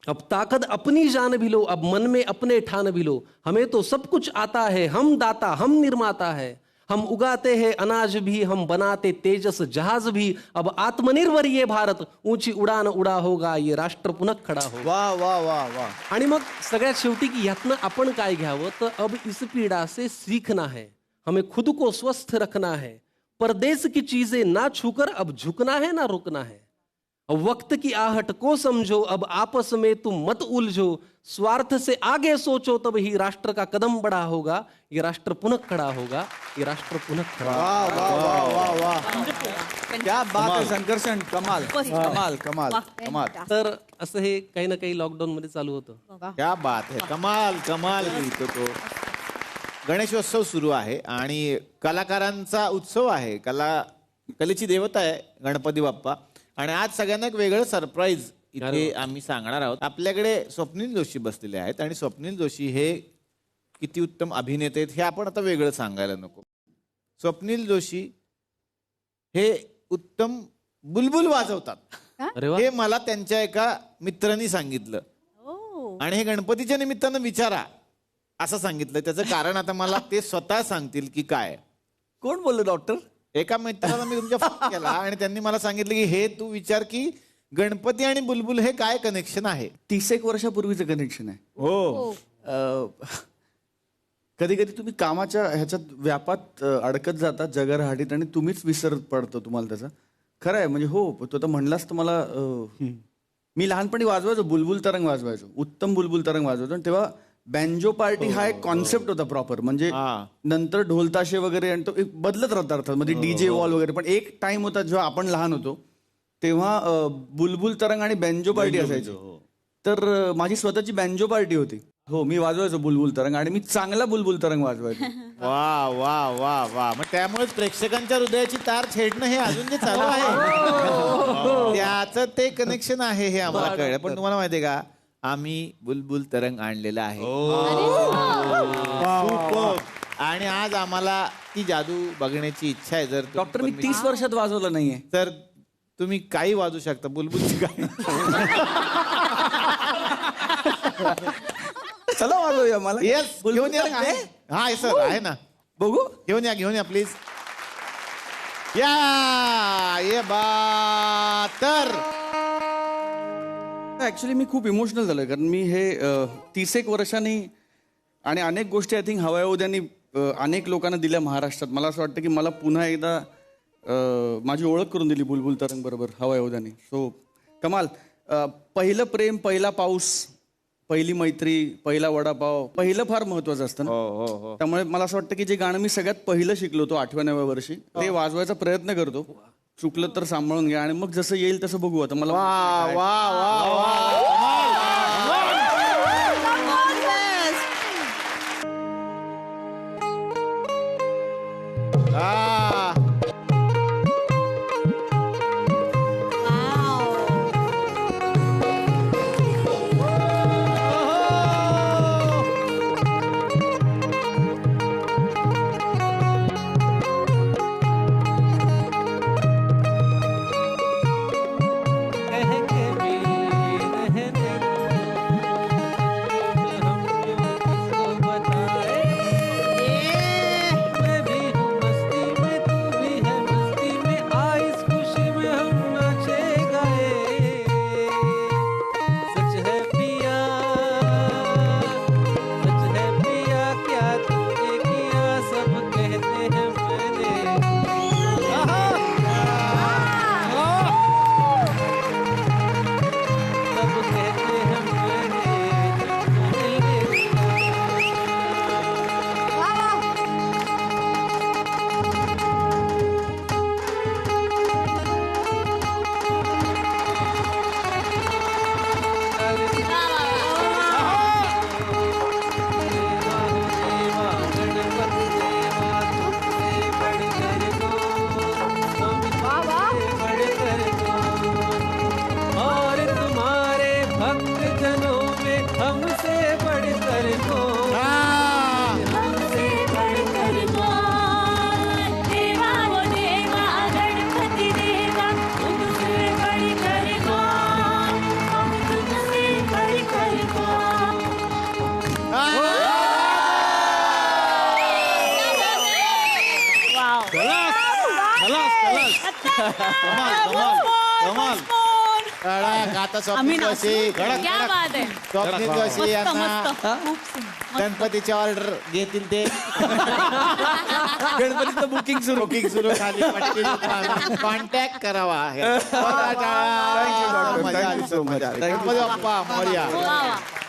अब ताकत अपनी जान भी लो, अब मन में अपने ठान भी लो, हमें तो सब कुछ आता है, हम दाता हम निर्माता है, हम उगाते हैं अनाज भी, हम बनाते तेजस जहाज भी, अब आत्मनिर्भर ये भारत, ऊंची उडान उडा होगा, ये राष्ट्र पुनः खड़ा होगा. वा वा वा वा. आणि मग सगळ्यात शेवटी की ह्यातनं आपण काय घ्यावं, तर अब इस पीड़ा से सीखना है, हमें खुद को स्वस्थ रखना है, परदेश की चीजें ना छूकर अब झुकना है ना रुकना है, अब वक्त की आहट को समझो, अब आपस में तुम मत उलझो, स्वार्थ से आगे सोचो, तब ही राष्ट्र का कदम बढ़ा होगा, ये राष्ट्र पुनः खड़ा होगा, ये राष्ट्र पुनः खड़ा. वाह वाह वाह वाह वाह. क्या बात आहे संकर्षण. कमाल कमाल कमाल कमाल. तर असं हे काही ना काही लॉकडाऊन मध्ये चालू होतं. क्या बात है, कमाल कमाल लिहितो तो. गणेशोत्सव सुरू आहे आणि कलाकारांचा उत्सव आहे. कलेची देवता आहे गणपती बाप्पा. आणि आज सगळ्यांना एक वेगळं सरप्राईज इथे आम्ही सांगणार आहोत. आपल्याकडे स्वप्नील जोशी बसलेले आहेत आणि स्वप्नील जोशी हे किती उत्तम अभिनेते आहेत हे आपण आता वेगळं सांगायला नको. स्वप्नील जोशी हे उत्तम बुलबुल वाजवतात. हे मला त्यांच्या एका मित्रांनी सांगितलं आणि हे गणपतीच्या निमित्तानं विचारा असं सांगितलं. त्याचं कारण आता मला ते स्वतः सांगतील की काय. कोण बोललं डॉक्टर? एका मित्राला मी तुमच्या फोन केला आणि त्यांनी मला सांगितलं की हे तू विचार की गणपती आणि बुलबुल हे काय कनेक्शन आहे. 30 वर्षापूर्वीचं कनेक्शन आहे. हो. कधी कधी तुम्ही कामाच्या ह्याच्यात व्यापात अडकत जाता जगरहाटीत आणि तुम्हीच विसर पडतो तुम्हाला त्याचा. खरं आहे म्हणजे. हो तो तर म्हणलास तर मला मी लहानपणी वाजवायचो, बुलबुल तरंग वाजवायचो, उत्तम बुलबुल तरंग वाजवायचो. आणि तेव्हा बँजो पार्टी हा एक कॉन्सेप्ट होता प्रॉपर. म्हणजे नंतर ढोलताशे वगैरे आणि तो एक बदलत राहता अर्थात म्हणजे डीजे वॉल वगैरे. पण एक टाइम होता जेव्हा आपण लहान होतो तेव्हा बुलबुल तरंग आणि बँजो पार्टी असायची. तर माझी स्वतःची बँजो पार्टी होती. हो मी वाजवायचो बुलबुल तरंग आणि मी चांगला बुलबुल तरंग वाजवायचो. वा वा वा वा. मग त्यामुळे प्रेक्षकांच्या हृदयाची तार छेडणं हे अजून जे चालू आहे त्याचं ते कनेक्शन आहे हे आम्हाला कळलं. पण तुम्हाला माहितीये का आम्ही बुलबुल तरंग आणलेला आहे. आणि आज आम्हाला ती जादू बघण्याची इच्छा आहे. जर डॉक्टर मी 30 वर्षात वाजवलं नाहीये. तर तुम्ही काही वाजू शकता बुलबुलची गाणी. चला वाजवूया. मला येस घेऊन या. हा सर आहे ना. बघू. घेऊन या प्लीज. या ये बा. तर ऍक्च्युली मी खूप इमोशनल झालोय कारण मी हे 30 वर्षांनी आणि अनेक गोष्टी आय थिंक हव्या उद्यानी अनेक लोकांना दिल्या महाराष्ट्रात. मला असं वाटतं की मला पुन्हा एकदा माझी ओळख करून दिली बुलबुल तरंग बरोबर हव्या उद्यानी. सो कमाल. पहिलं प्रेम, पहिला पाऊस, पहिली मैत्री, पहिला वडापाव, पहिलं फार महत्वाचं असतं ना. त्यामुळे मला असं वाटतं की जे गाणं मी सगळ्यात पहिलं शिकलो होतो 8व्या-9व्या वर्षी ते वाजवायचा प्रयत्न करतो. चुकलं तर सांभाळून घ्या आणि मग जसं येईल तसं बघू. आता मला गणपतीची ऑर्डर घेतील ते गणपतीचं बुकिंग सुरू खाली कॉन्टॅक्ट करावा. गणपती बाप्पा मोरया.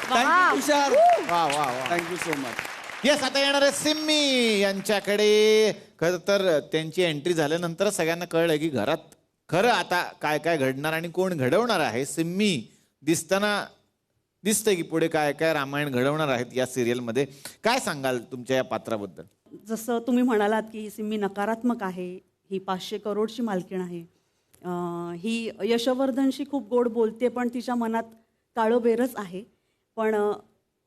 थँक्यू तुषार. वा वा वा. Thank you so much. येस, आता येणार आहे सिम्मी यांच्याकडे. खरं तर त्यांची एंट्री झाल्यानंतर सगळ्यांना कळलं की घरात खरं आता काय काय घडणार आणि कोण घडवणार आहे. सिम्मी दिसतंय की पुढे काय काय रामायण घडवणार आहेत या सिरियलमध्ये. काय सांगाल तुमच्या या पात्राबद्दल? जसं तुम्ही म्हणालात की सिम्मी नकारात्मक आहे, ही 500 करोडची मालकीण आहे, ही यशवर्धनशी खूप गोड बोलते पण तिच्या मनात काळोबेरच आहे. पण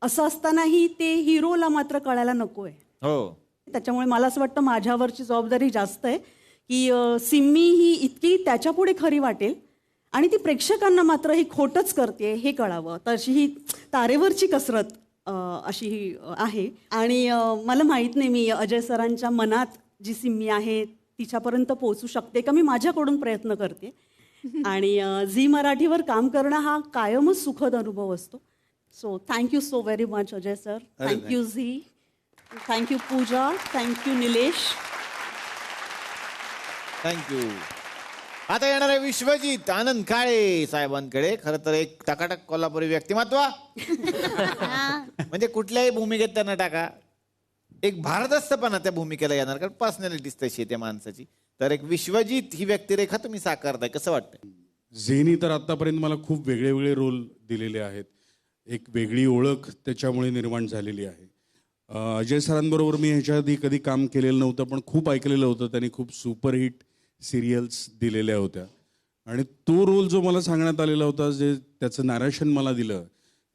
असं असतानाही ते हिरोला मात्र कळायला नको आहे. हो, त्याच्यामुळे मला असं वाटतं माझ्यावरची जबाबदारी जास्त आहे की सिम्मी ही इतकी त्याच्यापुढे खरी वाटेल आणि ती प्रेक्षकांना मात्र ही खोटच करते हे कळावं. तशी ही तारेवरची कसरत अशी ही आहे. आणि मला माहीत नाही मी अजय सरांच्या मनात जी सिम्मी आहे तिच्यापर्यंत पोहोचू शकते का. मी माझ्याकडून प्रयत्न करते. आणि झी मराठीवर काम करणं हा कायमच सुखद अनुभव असतो. So thank you so very much Ajay sir. Thank you Zee. Thank you Puja. Thank you Nilesh. Thank you. आता येणार आहे विश्वजित आनंद काळे साहेबांकडे. खरं तर एक टकाटक कोल्हापुरी व्यक्तिमत्व. म्हणजे कुठल्याही भूमिकेत त्यांना टाका, एक भारदस्तपणा त्या भूमिकेला येणार, कारण पर्सनॅलिटीच तशी आहे त्या माणसाची. तर एक विश्वजित ही व्यक्तिरेखा तुम्ही साकारताय, कसं वाटतंय? झीनी तर आतापर्यंत मला खूप वेगळे वेगळे रोल दिलेले आहेत. एक वेगळी ओळख त्याच्यामुळे निर्माण झालेली आहे. अजय सरांबरोबर मी ह्याच्या आधी कधी काम केलेलं नव्हतं, पण खूप ऐकलेलं होतं. त्यांनी खूप सुपरहिट सिरियल्स दिलेल्या होत्या आणि तो रोल जो मला सांगण्यात आलेला होता, जे त्याचं नॅरेशन मला दिलं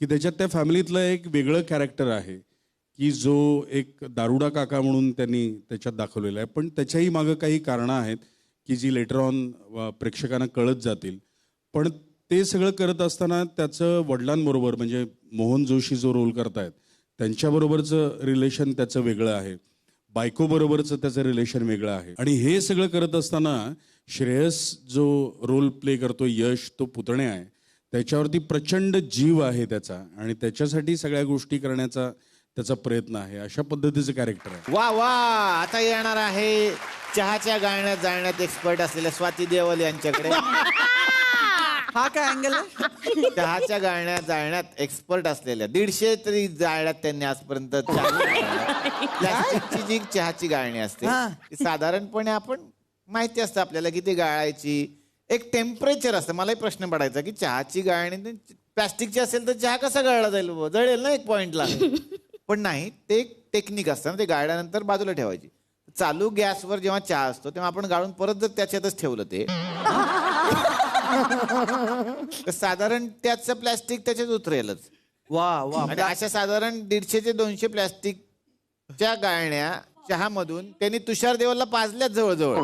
की त्याच्यात त्या फॅमिलीतलं एक वेगळं कॅरेक्टर आहे की जो एक दारुडा काका म्हणून त्यांनी त्याच्यात दाखवलेला आहे. पण त्याच्याही मागं काही कारणं आहेत की जी लेटर ऑन प्रेक्षकांना कळत जातील. पण ते सगळं करत असताना त्याचं वडिलांबरोबर म्हणजे मोहन जोशी जो रोल करतायत त्यांच्याबरोबरचं रिलेशन त्याचं वेगळं आहे, बायकोबरोबरचं त्याचं रिलेशन वेगळं आहे. आणि हे सगळं करत असताना श्रेयस जो रोल प्ले करतो, यश तो पुतणे आहे, त्याच्यावरती प्रचंड जीव आहे त्याचा आणि त्याच्यासाठी सगळ्या गोष्टी करण्याचा त्याचा प्रयत्न आहे. अशा पद्धतीचं कॅरेक्टर आहे. वा वा. आता येणार आहे चहाच्या गाळण्यात जाळण्यात एक्सपर्ट असलेल्या स्वाती देवल यांच्याकडे. हा काय अँगल? चहाच्या गाळण्यात जाळण्यात एक्सपर्ट असलेल्या 150 तरी जाळण्यात त्यांनी आजपर्यंत. प्लास्टिकची जी चहाची गाळणी असते ती साधारणपणे आपण माहिती असतं आपल्याला की ती गाळायची, एक टेम्परेचर असतं. मलाही प्रश्न पडायचा की चहाची गाळणी प्लास्टिकची असेल तर चहा कसा गाळला जाईल, जळेल ना एक पॉइंटला. पण नाही, ते एक टेक्निक असतं ना, ते गाळल्यानंतर बाजूला ठेवायची. चालू गॅसवर जेव्हा चहा असतो तेव्हा आपण गाळून परत जर त्याच्यातच ठेवलं ते तर साधारण त्याचं प्लॅस्टिक त्याच्यात उतरेलच. वा वा. आणि अशा साधारण 150 ते 200 प्लॅस्टिकच्या गाळण्या चहामधून त्यांनी तुषार देवलला पाजल्यात जवळजवळ.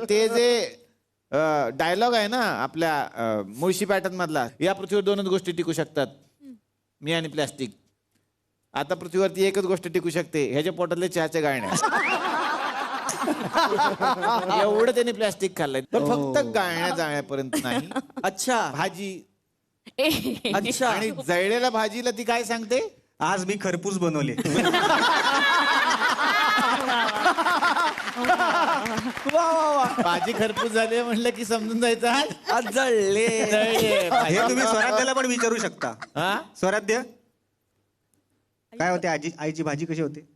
ते जे डायलॉग आहे ना आपल्या मुळशी पॅटर्न मधला, या पृथ्वीवर 2च गोष्टी टिकू शकतात, मी आणि प्लॅस्टिक. आता पृथ्वीवरती एकच गोष्ट टिकू शकते, ह्याच्या पोटातले चहाच्या गाळण्या. एवढं त्यांनी प्लॅस्टिक खाल्लंय, पण फक्त गाळण्या जाळण्यापर्यंत नाही. अच्छा. भाजी. अच्छा. आणि जळलेल्या भाजीला ती काय सांगते, आज मी खरपूस बनवले. वा वा वा. भाजी खरपूस झाली म्हणलं की समजून जायचं आज जळले. हे तुम्ही स्वराध्याला पण विचारू शकता. हा, स्वराध्य काय होते, आईची भाजी कशी होते?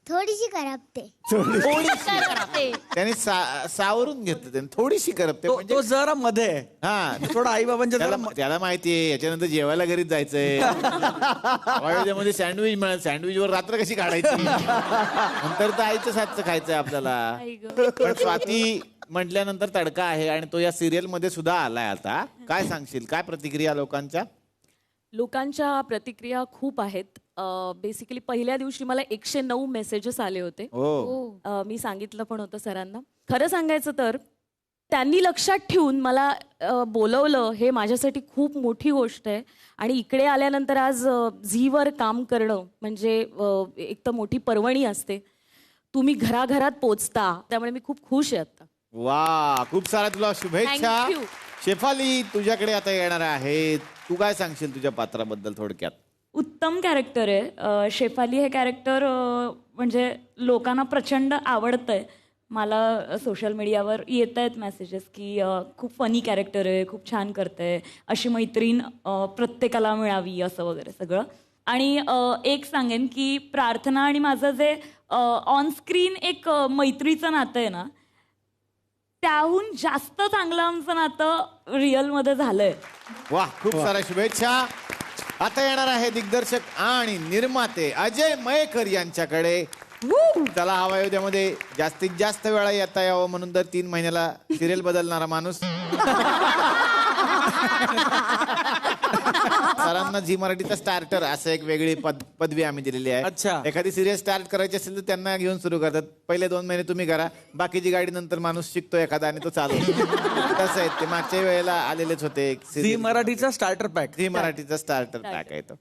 थोडीशी करपते. त्यांनी सावरून घेतलं, त्यांनी थोडीशी करपते. तो जरा मध्ये. हा, थोडा आई बाबांच्या त्याला माहितीये याच्यानंतर जेवायला घरीच जायचंय. मध्ये सँडविच मिळाल, सँडविच वर रात्र कशी काढायची, नंतर तर आईच्या हातचं खायचंय आपल्याला. पण स्वाती म्हटल्यानंतर तडका आहे आणि तो या सिरियल मध्ये सुद्धा आलाय. आता काय सांगशील, काय प्रतिक्रिया लोकांच्या? लोकांच्या प्रतिक्रिया खूप आहेत. बेसिकली पहिल्या दिवशी मला 109 मेसेजेस आले होते. मी सांगितलं पण होतं सरांना. खरं सांगायचं तर त्यांनी लक्षात ठेवून मला बोलवलं, हे माझ्यासाठी खूप मोठी गोष्ट आहे. आणि इकडे आल्यानंतर आज झीवर काम करणं म्हणजे एक तर मोठी पर्वणी असते. तुम्ही घराघरात पोचता, त्यामुळे मी खूप खुश आहे आता. वा, खूप सारा तुला शुभेच्छा. Thank you. शेफाली, तुझ्याकडे आता येणार आहे, तू काय सांगशील तुझ्या पात्राबद्दल थोडक्यात? उत्तम कॅरेक्टर आहे. शेफाली हे कॅरेक्टर म्हणजे लोकांना प्रचंड आवडतंय. मला सोशल मीडियावर येत आहेत मेसेजेस की खूप फनी कॅरेक्टर आहे, खूप छान करतंय, अशी मैत्रीण प्रत्येकाला मिळावी, असं वगैरे सगळं. आणि एक सांगेन की प्रार्थना आणि माझं जे ऑनस्क्रीन एक मैत्रीचं नातं आहे ना, त्याहून जास्त चांगलं आमचं नातं रिअलमध्ये झालंय. वा, खूप साऱ्या शुभेच्छा. आता येणार आहे दिग्दर्शक आणि निर्माते अजय मयेकर यांच्याकडे. त्याला हवा अयोध्यामध्ये जास्तीत जास्त वेळा येता यावं म्हणून दर 3 महिन्याला सिरियल बदलणारा माणूस. सरांना झी मराठीचा स्टार्टर असं एक वेगळी पदवी आम्ही दिलेली आहे. अच्छा. एखादी सिरियल स्टार्ट करायची असेल तर त्यांना घेऊन सुरू करतात. पहिले 2 महिने तुम्ही करा, बाकीची गाडी नंतर माणूस शिकतो एखादा आणि तो चालू. तसं आहे ते. मागच्या वेळेला आलेलेच होते. झी मराठीचा स्टार्टर पॅक. झी मराठीचा स्टार्टर पॅक आहे तो.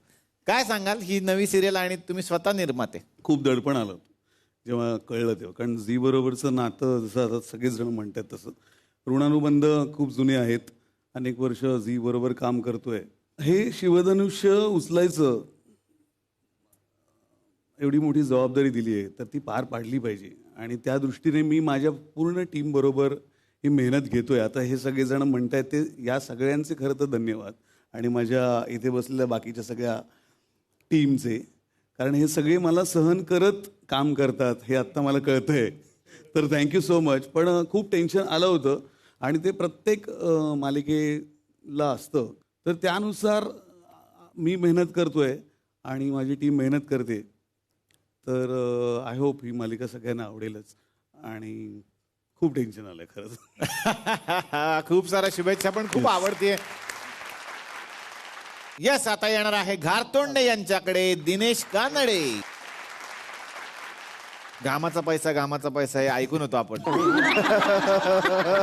काय सांगाल ही नवी सिरियल आणि तुम्ही स्वतः निर्माते? खूप दडपण आलं जेव्हा कळलं तेव्हा, कारण झी बरोबरचं नातं जसं आता सगळेच जण म्हणतात तसं ऋणानुबंध खूप जुने आहेत. अनेक वर्ष झी बरोबर काम करतोय. हे शिवधनुष्य उचलायचं, एवढी मोठी जबाबदारी दिली आहे तर ती पार पाडली पाहिजे. आणि त्या दृष्टीने मी माझ्या पूर्ण टीम बरोबर ही मेहनत घेतोय. आता हे सगळेजण म्हणतायत ते या सगळ्यांचे खरं तर धन्यवाद. आणि माझ्या इथे बसलेल्या बाकीच्या सगळ्या टीमचे, कारण हे सगळे मला सहन करत काम करतात हे आत्ता मला कळतंय. तर थँक्यू सो मच. पण खूप टेन्शन आलं होतं आणि ते प्रत्येक मालिकेला असतं, तर त्यानुसार मी मेहनत करतोय आणि माझी टीम मेहनत करते. तर आय होप ही मालिका सगळ्यांना आवडेलच. आणि खूप टेन्शन आलंय खरंच. खूप साऱ्या शुभेच्छा, पण खूप आवडते. यस, आता येणार आहे घारतोंडे यांच्याकडे दिनेश कानडे. घामाचा पैसा हे ऐकून होतो आपण.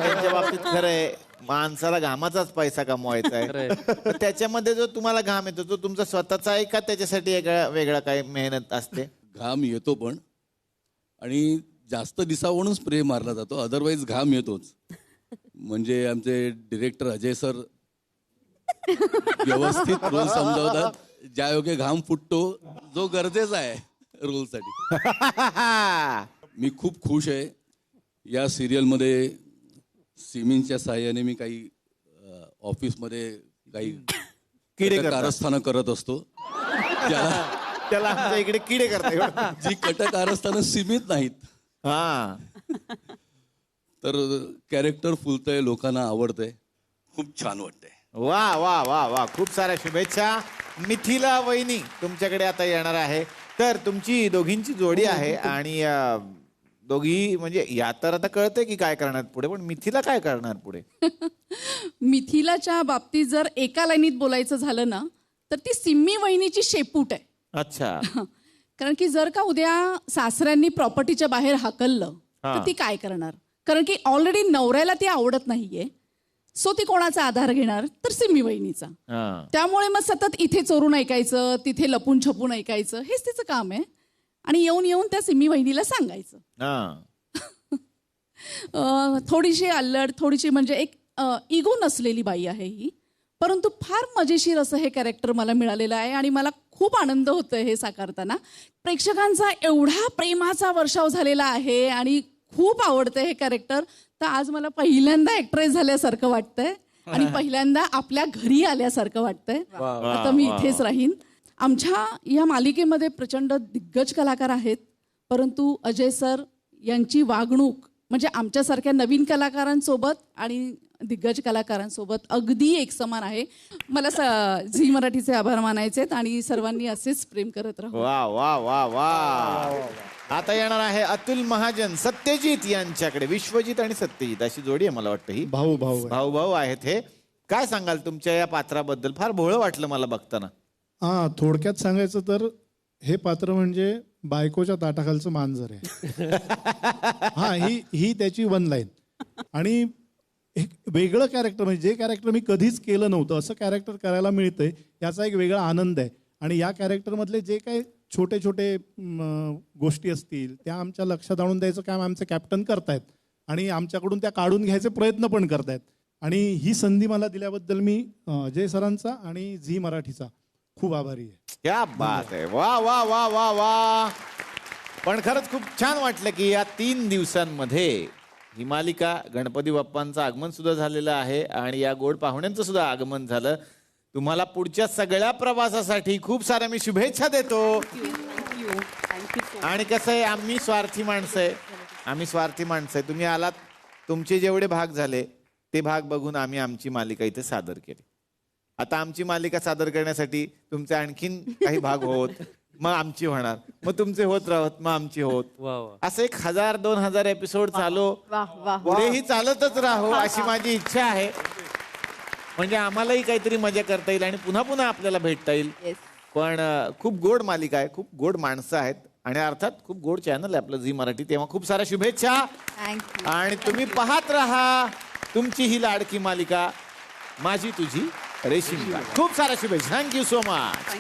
त्यांच्या बाबतीत खरंय, माणसाला घामाचाच पैसा कमवायचा आहे. तर त्याच्यामध्ये जो तुम्हाला घाम येतो तो तुमचा स्वतःचा आहे का त्याच्यासाठी वेगळा काही मेहनत असते? घाम येतो पण, आणि जास्त दिसावूनच स्प्रे मारला जातो, अदरवाईज घाम येतोच. म्हणजे आमचे डिरेक्टर अजय सर व्यवस्थित रोल समजावतात. ज्यायोगे घाम फुटतो जो गरजेचा आहे रोलसाठी. मी खूप खुश आहे या सिरियलमध्ये. सिमींच्या साहाय्याने मी काही ऑफिसमध्ये काही कारस्थानं करत असतो, त्याला आमच्या इकडे किडे करतात. जी कारस्थानं सीमित नाहीत. तर कॅरेक्टर फुलतंय, लोकांना आवडतंय, खूप छान वाटतंय. वा वा वा वा, खूप साऱ्या शुभेच्छा. मिथिला वहिनी तुमच्याकडे आता येणार आहे. तर तुमची दोघींची जोडी आहे आणि दोघी म्हणजे या तर आता कळतंय की काय करणार पुढे, पण मिथिला काय करणार पुढे? मिथिलाच्या बाबतीत जर एका लाईनीत बोलायचं झालं ना तर ती सिम्मी वहिनीची शेपूट आहे. अच्छा. कारण की जर का उद्या सासऱ्यांनी प्रॉपर्टीच्या बाहेर हाकललं तर ती काय करणार? कारण की ऑलरेडी नवऱ्याला ती आवडत नाहीये, सो ती कोणाचा आधार घेणार? तर सिम्मी वहिनीचा. त्यामुळे मग सतत इथे चोरून ऐकायचं, तिथे लपून छपून ऐकायचं, हेच तिचं काम आहे. आणि येऊन येऊन त्या सिम्मी वहिनीला सांगायचं. थोडीशी अल्लड, थोडीशी म्हणजे एक इगो नसलेली बाई आहे ही, परंतु फार मजेशीर असं हे कॅरेक्टर मला मिळालेलं आहे आणि मला खूप आनंद होतोय हे साकारताना. प्रेक्षकांचा एवढा प्रेमाचा वर्षाव झालेला आहे आणि खूप आवडतंय हे कॅरेक्टर. तर आज मला पहिल्यांदा ऍक्ट्रेस झाल्यासारखं वाटतंय आणि पहिल्यांदा आपल्या घरी आल्यासारखं वाटतंय. आता मी इथेच राहीन. आमच्या या मालिकेमध्ये प्रचंड दिग्गज कलाकार आहेत, परंतु अजय सर यांची वागणूक म्हणजे आमच्यासारख्या नवीन कलाकारांसोबत आणि दिग्गज कलाकारांसोबत अगदी एकसमान आहे. मला झी मराठीचे आभार मानायचे आहेत आणि सर्वांनी असेच प्रेम करत राहू. वा वा वा वा. आता येणार आहे अतुल महाजन सत्यजित यांच्याकडे. विश्वजित आणि सत्यजित अशी जोडी आहे मला वाटतं ही. भाऊ भाऊ भाऊ भाऊ आहेत हे. काय सांगाल तुमच्या या पात्राबद्दल? फार भोळं वाटलं मला बघताना. थोडक्यात सांगायचं तर हे पात्र म्हणजे बायकोच्या ताटाखालचं मांजर आहे. ही त्याची वन लाईन. आणि एक वेगळं कॅरेक्टर म्हणजे जे कॅरेक्टर मी कधीच केलं नव्हतं असं कॅरेक्टर करायला मिळतंय याचा एक वेगळा आनंद आहे. आणि या कॅरेक्टरमधले जे काही छोटे छोटे गोष्टी असतील त्या आमच्या लक्षात आणून द्यायचं काम आमचे कॅप्टन करतायत आणि आमच्याकडून त्या काढून घ्यायचे प्रयत्न पण करतायत. आणि ही संधी मला दिल्याबद्दल मी अजय सरांचा आणि झी मराठीचा खूप आभारी आहे. क्या बात आहे. वा वा वा वा वा. पण खरंच खूप छान वाटलं की या 3 दिवसांमध्ये ही मालिका, गणपती बाप्पांचं आगमन सुद्धा झालेलं आहे आणि या गोड पाहुण्यांचं सुद्धा आगमन झालं. तुम्हाला पुढच्या सगळ्या प्रवासासाठी खूप साऱ्या मी शुभेच्छा देतो. आणि कसं आहे, आम्ही स्वार्थी माणसं आहे. तुम्ही आलात, तुमचे जेवढे भाग झाले ते भाग बघून आम्ही आमची मालिका इथे सादर केली. आता आमची मालिका सादर करण्यासाठी तुमचे आणखीन काही भाग होत, मग आमची होणार, मग तुमचे होत राहत, मग आमची होत, असं 1000-2000 एपिसोड चालू पुढेही चालतच राहो अशी माझी इच्छा आहे. म्हणजे आम्हालाही काहीतरी मजा करता येईल आणि पुन्हा पुन्हा आपल्याला भेटता येईल. पण खूप गोड मालिका आहे, खूप गोड माणसं आहेत आणि अर्थात खूप गोड चॅनल आहे आपलं झी मराठी. तेव्हा खूप साऱ्या शुभेच्छा आणि तुम्ही पाहत राहा तुमची ही लाडकी मालिका माझी तुझी रेशीम. खूप साऱ्या शुभेच्छा. Thank you so much.